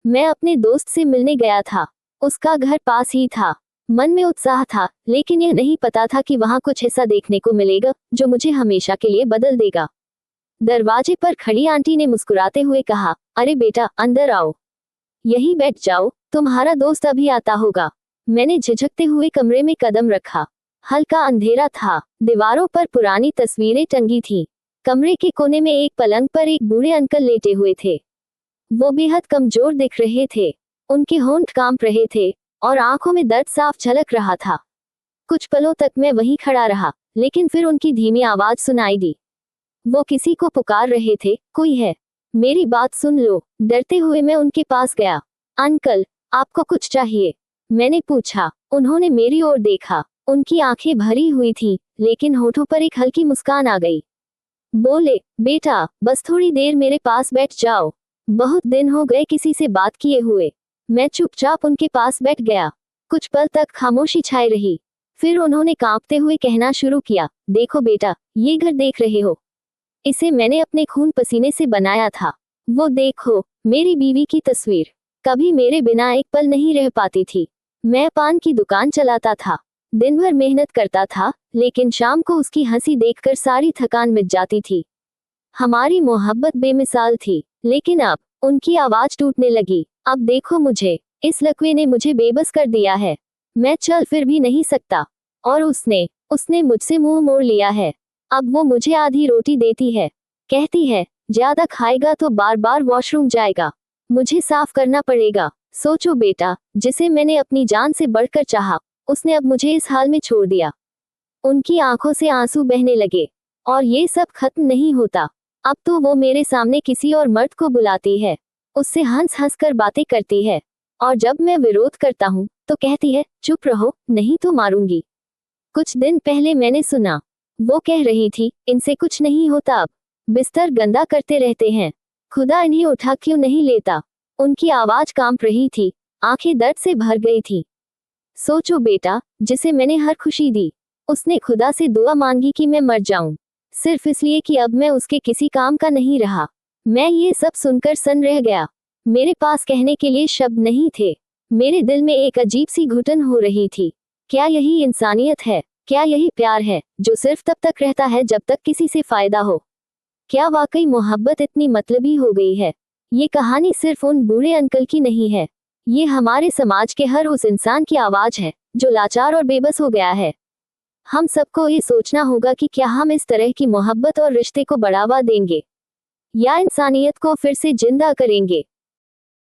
मैं अपने दोस्त से मिलने गया था। उसका घर पास ही था। मन में उत्साह था, लेकिन यह नहीं पता था कि वहां कुछ ऐसा देखने को मिलेगा जो मुझे हमेशा के लिए बदल देगा। दरवाजे पर खड़ी आंटी ने मुस्कुराते हुए कहा, अरे बेटा, अंदर आओ। यहीं बैठ जाओ, तुम्हारा दोस्त अभी आता होगा। मैंने झिझकते हुए कमरे में कदम रखा। हल्का अंधेरा था। दीवारों पर पुरानी तस्वीरें टंगी थीं। कमरे के कोने में एक पलंग पर एक बूढ़े अंकल लेटे हुए थे। वो बेहद कमजोर दिख रहे थे। उनके होंठ कांप रहे थे और आंखों में दर्द साफ झलक रहा था। कुछ पलों तक मैं वहीं खड़ा रहा, लेकिन फिर उनकी धीमी आवाज सुनाई दी। वो किसी को पुकार रहे थे, कोई है, मेरी बात सुन लो। डरते हुए मैं उनके पास गया। अंकल, आपको कुछ चाहिए? मैंने पूछा। उन्होंने मेरी ओर देखा। उनकी आंखें भरी हुई थीं, लेकिन होठों पर एक हल्की मुस्कान आ गई। बोले, बेटा, बस थोड़ी देर मेरे पास बैठ जाओ। बहुत दिन हो गए किसी से बात किए हुए। मैं चुपचाप उनके पास बैठ गया। कुछ पल तक खामोशी छाई रही। फिर उन्होंने कांपते हुए कहना शुरू किया, देखो बेटा, ये घर देख रहे हो? इसे मैंने अपने खून पसीने से बनाया था। वो देखो, मेरी बीवी की तस्वीर। कभी मेरे बिना एक पल नहीं रह पाती थी। मैं पान की दुकान चलाता था, दिन भर मेहनत करता था, लेकिन शाम को उसकी हंसी देखकर सारी थकान मिट जाती थी। हमारी मोहब्बत बेमिसाल थी, लेकिन अब उनकी आवाज टूटने लगी। अब देखो मुझे, इस लकवे ने मुझे बेबस कर दिया है। मैं चल फिर भी नहीं सकता। और उसने मुझसे मुंह मोड़ लिया है। अब वो मुझे आधी रोटी देती है, कहती है, ज्यादा खाएगा तो बार बार वॉशरूम जाएगा, मुझे साफ करना पड़ेगा। सोचो बेटा, जिसे मैंने अपनी जान से बढ़कर चाहा, उसने अब मुझे इस हाल में छोड़ दिया। उनकी आंखों से आंसू बहने लगे। और ये सब खत्म नहीं होता। अब तो वो मेरे सामने किसी और मर्द को बुलाती है, उससे हंस हंस कर बातें करती है, और जब मैं विरोध करता हूँ तो कहती है, चुप रहो, नहीं तो मारूंगी। कुछ दिन पहले मैंने सुना, वो कह रही थी, इनसे कुछ नहीं होता, अब बिस्तर गंदा करते रहते हैं, खुदा इन्हें उठा क्यों नहीं लेता। उनकी आवाज कांप रही थी, आंखें दर्द से भर गई थी। सोचो बेटा, जिसे मैंने हर खुशी दी, उसने खुदा से दुआ मांगी कि मैं मर जाऊं, सिर्फ इसलिए कि अब मैं उसके किसी काम का नहीं रहा। मैं ये सब सुनकर सन्न रह गया। मेरे पास कहने के लिए शब्द नहीं थे। मेरे दिल में एक अजीब सी घुटन हो रही थी। क्या यही इंसानियत है? क्या यही प्यार है, जो सिर्फ तब तक रहता है जब तक किसी से फायदा हो? क्या वाकई मोहब्बत इतनी मतलबी हो गई है? ये कहानी सिर्फ उन बूढ़े अंकल की नहीं है। ये हमारे समाज के हर उस इंसान की आवाज है जो लाचार और बेबस हो गया है। हम सबको ये सोचना होगा कि क्या हम इस तरह की मोहब्बत और रिश्ते को बढ़ावा देंगे, या इंसानियत को फिर से जिंदा करेंगे।